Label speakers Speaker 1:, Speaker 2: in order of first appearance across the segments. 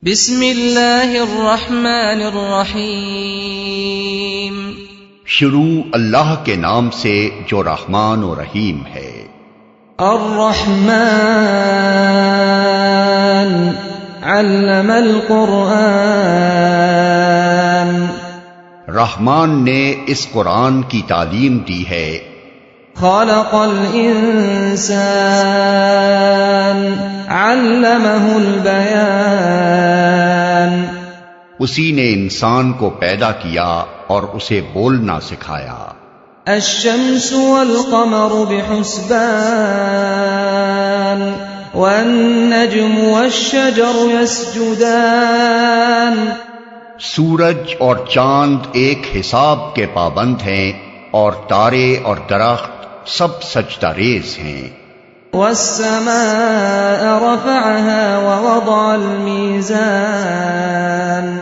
Speaker 1: بسم اللہ الرحمن الرحیم۔
Speaker 2: شروع اللہ کے نام سے جو رحمان و رحیم ہے۔
Speaker 1: الرحمن علم القرآن،
Speaker 2: رحمان نے اس قرآن کی تعلیم دی ہے۔
Speaker 1: خلق الانسان علمہ البیان،
Speaker 2: اسی نے انسان کو پیدا کیا اور اسے بولنا سکھایا۔
Speaker 1: الشمس والقمر بحسبان، والنجم والشجر يسجدان،
Speaker 2: سورج اور چاند ایک حساب کے پابند ہیں اور تارے اور درخت سب سجدہ ریز ہیں۔
Speaker 1: والسماء رفعها ووضع الميزان،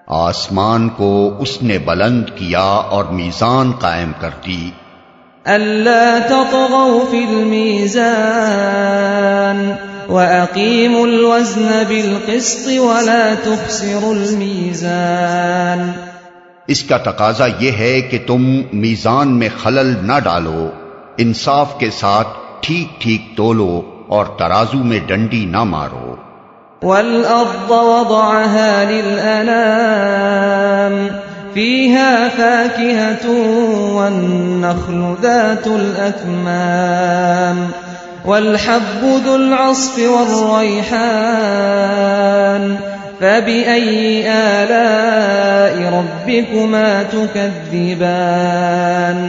Speaker 2: آسمان کو اس نے بلند کیا اور میزان قائم کر دی۔
Speaker 1: ألا تطغوا في الميزان وأقيموا الوزن بالقسط ولا تخسروا الميزان،
Speaker 2: اس کا تقاضا یہ ہے کہ تم میزان میں خلل نہ ڈالو، انصاف کے ساتھ ٹھیک ٹھیک تولو اور ترازو میں ڈنڈی نہ مارو۔
Speaker 1: والأرض وضعها للأنام، فيها فاكهة والنخل ذات الأكمام، والحب ذو العصف والريحان، فبأي آلاء ربكما تكذبان،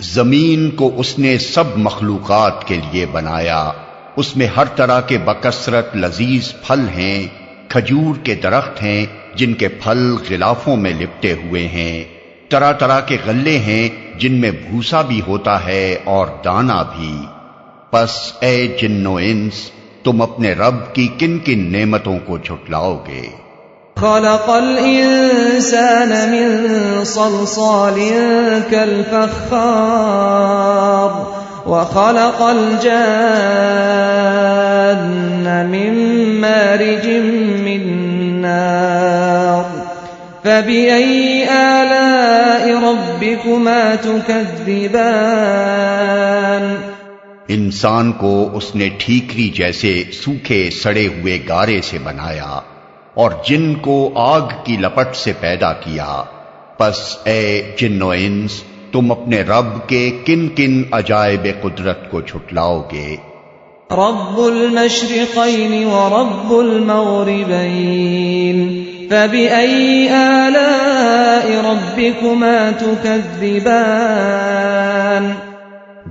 Speaker 2: زمین کو اس نے سب مخلوقات کے لیے بنایا، اس میں ہر طرح کے بکثرت لذیذ پھل ہیں، کھجور کے درخت ہیں جن کے پھل غلافوں میں لپٹے ہوئے ہیں، طرح طرح کے غلے ہیں جن میں بھوسا بھی ہوتا ہے اور دانہ بھی۔ پس اے جن و انس، تم اپنے رب کی کن کن نعمتوں کو جھٹلاؤ گے؟
Speaker 1: خلق الانسان من صلصال كالفخار، وخلق الجان من مارج من نار، فبأي آلاء ربكما تكذبان،
Speaker 2: انسان کو اس نے ٹھیکری جیسے سوکھے سڑے ہوئے گارے سے بنایا اور جن کو آگ کی لپٹ سے پیدا کیا۔ پس اے جن و انس، تم اپنے رب کے کن کن عجائب قدرت کو جھٹلاؤ گے؟
Speaker 1: رب المشرقین ورب المغربین، فبأي آلاء ربكما تكذبان،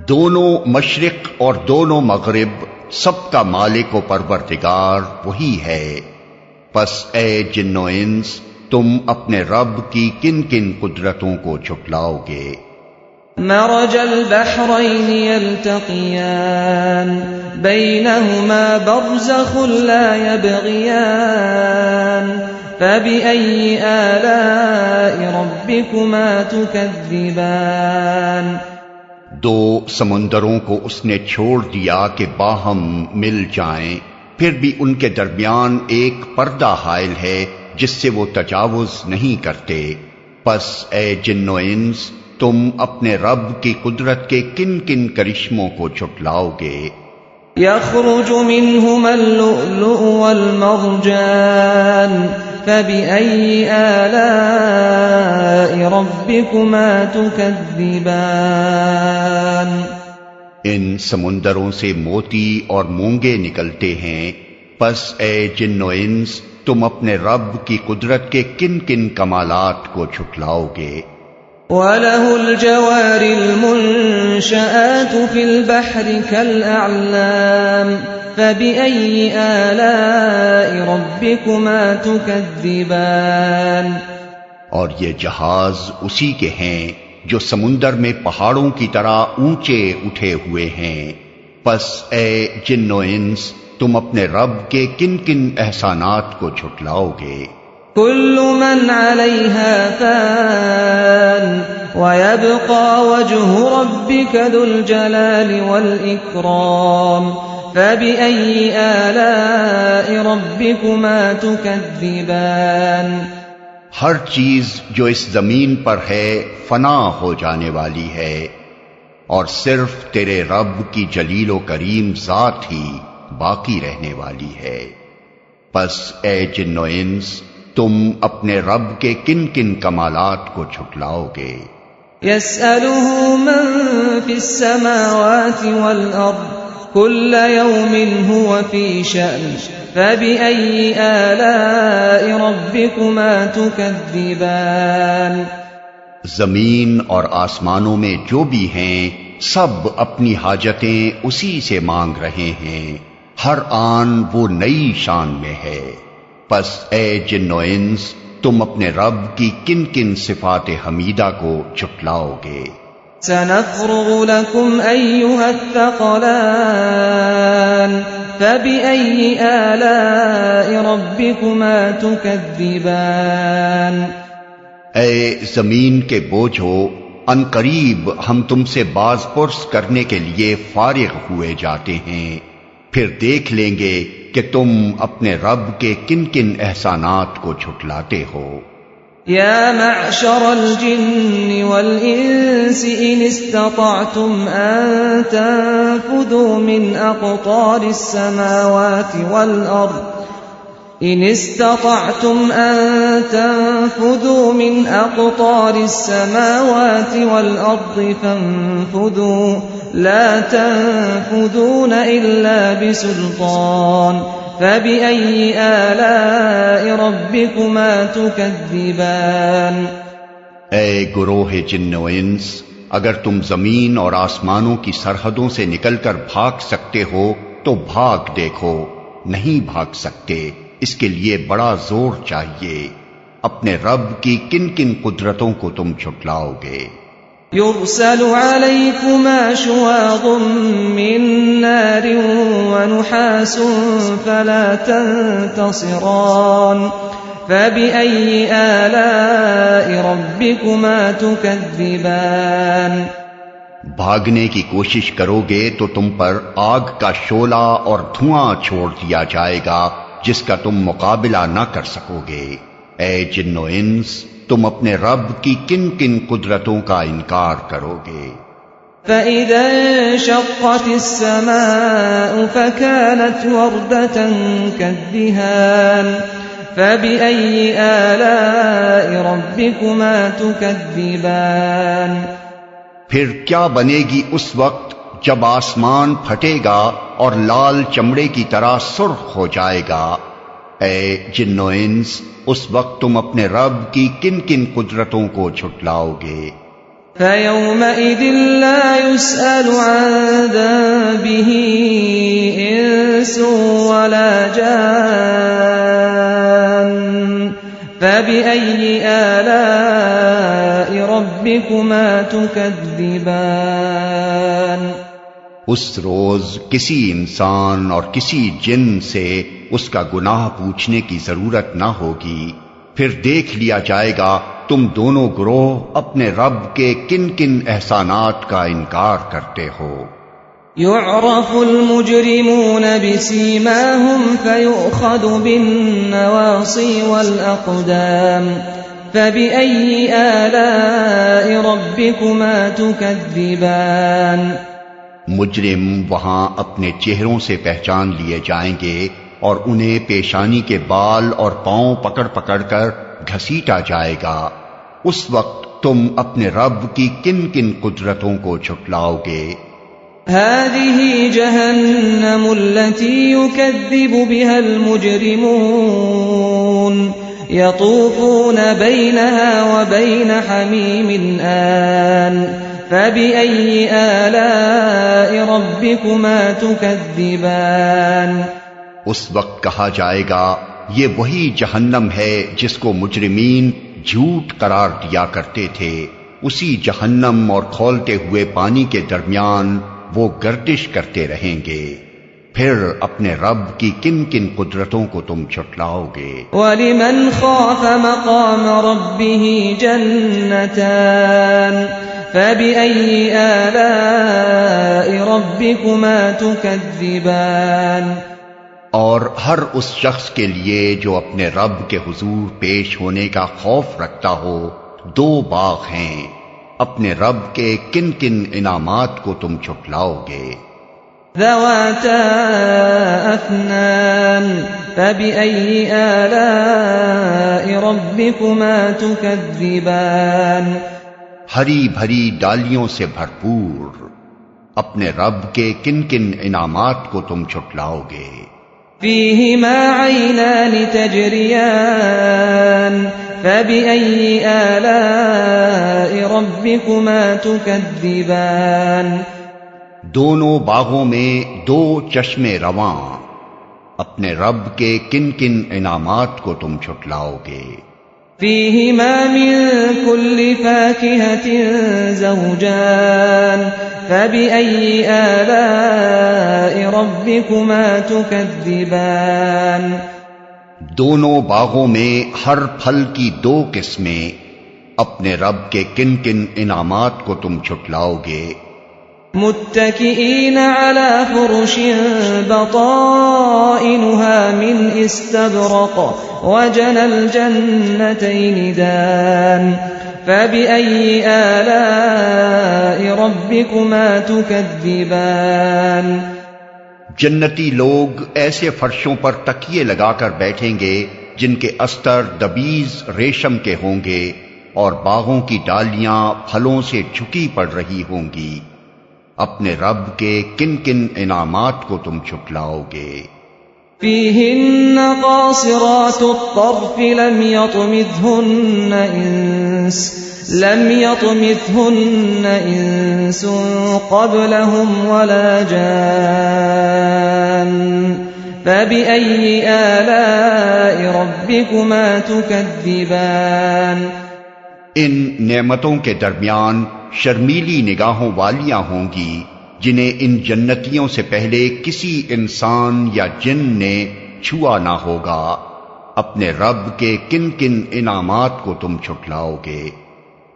Speaker 2: دونوں مشرق اور دونوں مغرب سب کا مالک و پروردگار وہی ہے۔ پس اے جن و انس، تم اپنے رب کی کن کن قدرتوں کو جھٹلاؤ گے؟
Speaker 1: مرج البحرین یلتقیان، بینہما برزخ لا یبغیان، فبأي آلاء ربكما تكذبان،
Speaker 2: دو سمندروں کو اس نے چھوڑ دیا کہ باہم مل جائیں، پھر بھی ان کے درمیان ایک پردہ حائل ہے جس سے وہ تجاوز نہیں کرتے۔ پس اے جن و انس، تم اپنے رب کی قدرت کے کن کن کرشموں کو جھٹلاؤ گے؟
Speaker 1: یخرج منہما اللؤلؤ والمرجان، فبأي آلاء ربكما تكذبان،
Speaker 2: ان سمندروں سے موتی اور مونگے نکلتے ہیں۔ پس اے جن و انس، تم اپنے رب کی قدرت کے کن کن کمالات کو جھٹلاؤ گے؟
Speaker 1: وَلَهُ الْجَوَارِ الْمُنشَآتُ فِي الْبَحْرِ كَالْأَعْلَامِ، فَبِأَيِّ آلَاءِ رَبِّكُمَا تُكَذِّبَانِ،
Speaker 2: اور یہ جہاز اسی کے ہیں جو سمندر میں پہاڑوں کی طرح اونچے اٹھے ہوئے ہیں۔ پس اے جن و انس، تم اپنے رب کے کن کن احسانات کو جھٹلاؤ گے؟
Speaker 1: كل من عليها فان، ويبقى وجه ربك ذو الجلال والإكرام، فبأي آلاء ربكما تكذبان
Speaker 2: ہر چیز جو اس زمین پر ہے فنا ہو جانے والی ہے، اور صرف تیرے رب کی جلیل و کریم ذات ہی باقی رہنے والی ہے۔ پس اے جن و انس، تم اپنے رب کے کن کن کمالات کو جھٹلاؤ گے؟
Speaker 1: يسأله من في السماوات والأرض كل يوم هو في شأن فبأي آلاء ربكما تكذبان
Speaker 2: زمین اور آسمانوں میں جو بھی ہیں سب اپنی حاجتیں اسی سے مانگ رہے ہیں، ہر آن وہ نئی شان میں ہے۔ پس اے جن و انس، تم اپنے رب کی کن کن صفات حمیدہ کو جھٹلاؤ گے؟
Speaker 1: سنفرغ لكم أيها الثقلان فبأي آلاء ربكما تكذبان
Speaker 2: اے زمین کے بوجھو، ان قریب ہم تم سے باز پرس کرنے کے لیے فارغ ہوئے جاتے ہیں، پھر دیکھ لیں گے کہ تم اپنے رب کے کن کن احسانات کو جھٹلاتے ہو۔
Speaker 1: يا معشر الجن والإنس إن استطعتم أن تنفذوا من أقطار السماوات والأرض إن استطعتم أن تنفذوا من أقطار السماوات والأرض فانفذوا لا تنفذون إلا بسلطان فبأي آلاء ربكما تكذبان
Speaker 2: اے گروہ جن و انس، اگر تم زمین اور آسمانوں کی سرحدوں سے نکل کر بھاگ سکتے ہو تو بھاگ دیکھو، نہیں بھاگ سکتے، اس کے لیے بڑا زور چاہیے۔ اپنے رب کی کن کن قدرتوں کو تم جھٹلاؤ گے؟
Speaker 1: يرسل عليكما شواظ من نار ونحاس فلا تنتصران فبأي آلاء ربكما تكذبان
Speaker 2: بھاگنے کی کوشش کرو گے تو تم پر آگ کا شعلہ اور دھواں چھوڑ دیا جائے گا جس کا تم مقابلہ نہ کر سکو گے۔ اے جن و انس، تم اپنے رب کی کن کن قدرتوں کا انکار کرو گے؟
Speaker 1: فَإِذَا انشَقَّتِ السَّمَاءُ فَكَانَتْ وَرْدَةً كَالدِّهَانِ فَبِأَيِّ آلَاءِ رَبِّكُمَا تُكَذِّبَانِ
Speaker 2: پھر کیا بنے گی اس وقت جب آسمان پھٹے گا اور لال چمڑے کی طرح سرخ ہو جائے گا؟ اے جن و انس، اس وقت تم اپنے رب کی کن کن قدرتوں کو جھٹلاؤ گے؟
Speaker 1: فَيَوْمَئِذٍ لَا يُسْأَلُ عَن ذَنبِهِ إِنسٌ وَلَا جَانٌّ فَبِأَيِّ آلَاءِ رَبِّكُمَا تُكَذِّبَانِ
Speaker 2: اس روز کسی انسان اور کسی جن سے اس کا گناہ پوچھنے کی ضرورت نہ ہوگی، پھر دیکھ لیا جائے گا تم دونوں گروہ اپنے رب کے کن کن احسانات کا انکار کرتے ہو۔
Speaker 1: يُعْرَفُ الْمُجْرِمُونَ بِسِيمَاهُمْ فَيُؤْخَذُ بِالنَّوَاصِي وَالْأَقْدَامِ فَبِأَيِّ آلَاءِ رَبِّكُمَا تُكَذِّبَانِ
Speaker 2: مجرم وہاں اپنے چہروں سے پہچان لیے جائیں گے اور انہیں پیشانی کے بال اور پاؤں پکڑ پکڑ کر گھسیٹا جائے گا۔ اس وقت تم اپنے رب کی کن کن قدرتوں کو جھٹلاؤ گے؟
Speaker 1: هذه جهنم التي يكذب بها المجرمون يطوفون بينها وبين حميم آن فبأي آلاء ربكما تكذبان
Speaker 2: اس وقت کہا جائے گا یہ وہی جہنم ہے جس کو مجرمین جھوٹ قرار دیا کرتے تھے، اسی جہنم اور کھولتے ہوئے پانی کے درمیان وہ گردش کرتے رہیں گے، پھر اپنے رب کی کن کن قدرتوں کو تم جھٹلاؤ گے؟
Speaker 1: وَلِمَنْ خَافَ مَقَامَ رَبِّهِ جَنَّتَانِ فَبِأَيِّ آلَاءِ رَبِّكُمَا تُكَذِّبَانِ
Speaker 2: اور ہر اس شخص کے لیے جو اپنے رب کے حضور پیش ہونے کا خوف رکھتا ہو 2 باغ ہیں، اپنے رب کے کن کن انعامات کو تم چھٹلاؤ گے؟
Speaker 1: ذواتا افنان فبأي آلاء ربكما تكذبان،
Speaker 2: ہری بھری ڈالیوں سے بھرپور اپنے رب کے کن کن انعامات کو تم چھٹلاؤ گے؟
Speaker 1: فيهما عينان تجريان فبأي آلاء ربكما تكذبان،
Speaker 2: دونوں باغوں میں 2 چشمے رواں، اپنے رب کے کن کن انعامات کو تم چھٹلاؤ گے؟
Speaker 1: فيهما من كل فاكهة زوجان فبأي آلاء ربكما تكذبان،
Speaker 2: دونوں باغوں میں ہر پھل کی 2 قسمیں، اپنے رب کے کن کن انعامات کو تم چھٹلاؤ گے؟
Speaker 1: متكئين على فرش بطائنها من استبرق وجنى الجنتين دان فبأي آلاء ربكما تكذبان،
Speaker 2: جنتی لوگ ایسے فرشوں پر تکیے لگا کر بیٹھیں گے جن کے استر دبیز ریشم کے ہوں گے اور باغوں کی ڈالیاں پھلوں سے جھکی پڑ رہی ہوں گی، اپنے رب کے کن کن انعامات کو تم چھٹلاؤ گے؟
Speaker 1: فيهن قاصرات الطرف لم يطمثهن إنس قبلهم ولا جان فبأي آلاء ربكما تكذبان،
Speaker 2: ان نعمتوں کے درمیان شرمیلی نگاہوں والیاں ہوں گی جنہیں ان جنتیوں سے پہلے کسی انسان یا جن نے چھوا نہ ہوگا، اپنے رب کے کن کن انعامات کو تم چھٹلاؤ گے؟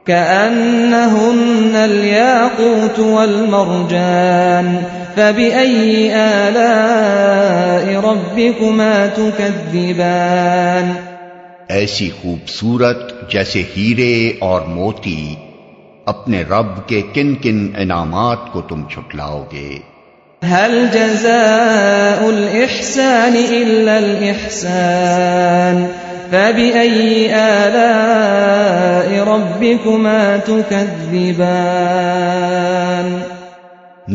Speaker 1: كأنهن الياقوت والمرجان فبأي آلاء ربكما تكذبان،
Speaker 2: ایسی خوبصورت جیسے ہیرے اور موتی، اپنے رب کے کن کن انعامات کو تم چھٹلاؤ گے؟
Speaker 1: هل جزاء الإحسان إلا الإحسان فبأي آلاء ربكما تكذبان،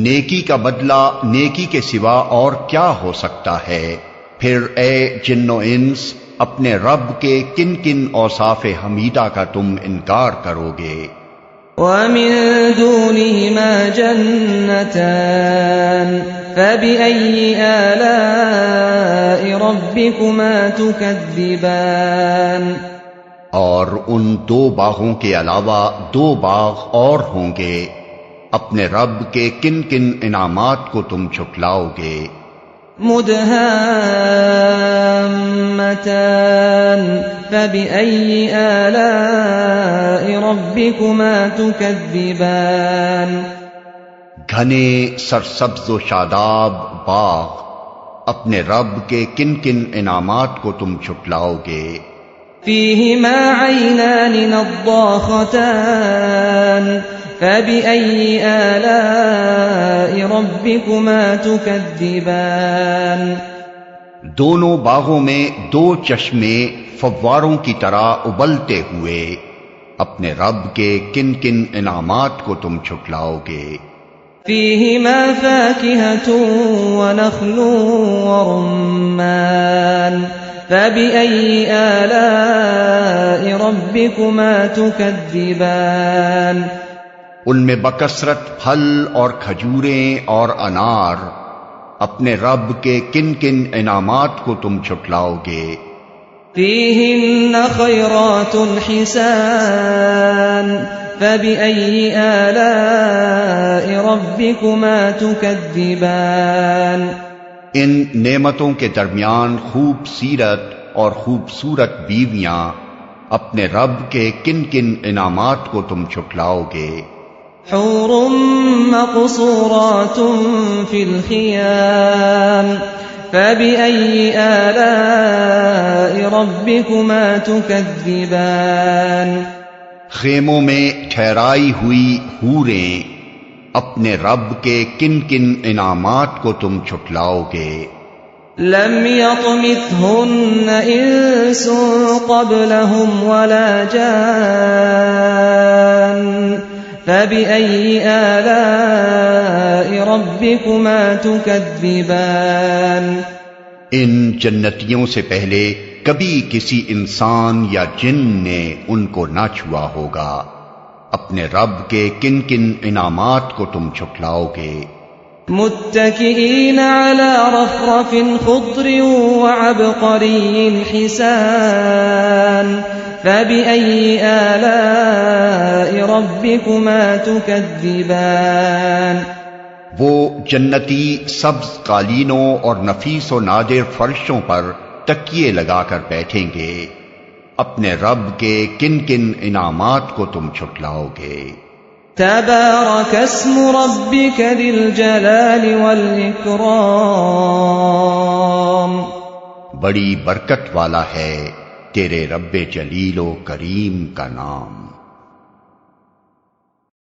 Speaker 2: نیکی کا بدلہ نیکی کے سوا اور کیا ہو سکتا ہے؟ پھر اے جن و انس، اپنے رب کے کن کن اوصاف حمیدہ کا تم انکار کرو گے؟
Speaker 1: ومن دونهما جنتان فبأي آلاء ربكما تكذبان،
Speaker 2: اور ان 2 باغوں کے علاوہ 2 باغ اور ہوں گے، اپنے رب کے کن کن انعامات کو تم چھٹلاؤ گے؟
Speaker 1: مدهامتان فبأي آلاء ربكما تكذبان،
Speaker 2: گھنے سرسبز و شاداب باغ، اپنے رب کے کن کن انعامات کو تم چھٹلاؤ گے؟
Speaker 1: فيهما عينان نضاختان فبأي آلاء ربكما تكذبان،
Speaker 2: دونوں باغوں میں 2 چشمے فواروں کی طرح ابلتے ہوئے، اپنے رب کے کن کن انعامات کو تم چھٹلاؤ گے؟
Speaker 1: فيهما فاكهة ونخل ورمان فبأي آلاء ربكما تكذبان،
Speaker 2: ان میں بکثرت پھل اور کھجوریں اور انار، اپنے رب کے کن کن انعامات کو تم چھٹلاؤ گے؟
Speaker 1: فيهن خيرات حسان فبأي آلاء ربكما تكذبان،
Speaker 2: ان نعمتوں کے درمیان خوب سیرت اور خوبصورت بیویاں، اپنے رب کے کن کن انعامات کو تم چھٹلاؤ گے؟
Speaker 1: حور مقصورات في الخيام فبأي آلاء ربكما تكذبان
Speaker 2: خیموں میں ٹھہرائی ہوئی حوریں اپنے رب کے کن کن انعامات کو تم چھٹلاؤ گے؟
Speaker 1: لم يطمثهن انس قبلهم ولا جان فبأي آلاء ربكما تكذبان
Speaker 2: ان جنتیوں سے پہلے کبھی کسی انسان یا جن نے ان کو نہ چھوا ہوگا، اپنے رب کے کن کن انعامات کو تم چھٹلاؤ گے؟
Speaker 1: متكئين على رفرف خضر وعبقري حسان فبأي آلاء ربكما تكذبان
Speaker 2: وہ جنتی سبز قالینوں اور نفیس و نادر فرشوں پر تکیے لگا کر بیٹھیں گے، اپنے رب کے کن کن انعامات کو تم چھٹلاؤ گے؟
Speaker 1: تبارك اسم ربك ذي الجلال والإكرام
Speaker 2: بڑی برکت والا ہے تیرے رب جلیل و کریم کا نام۔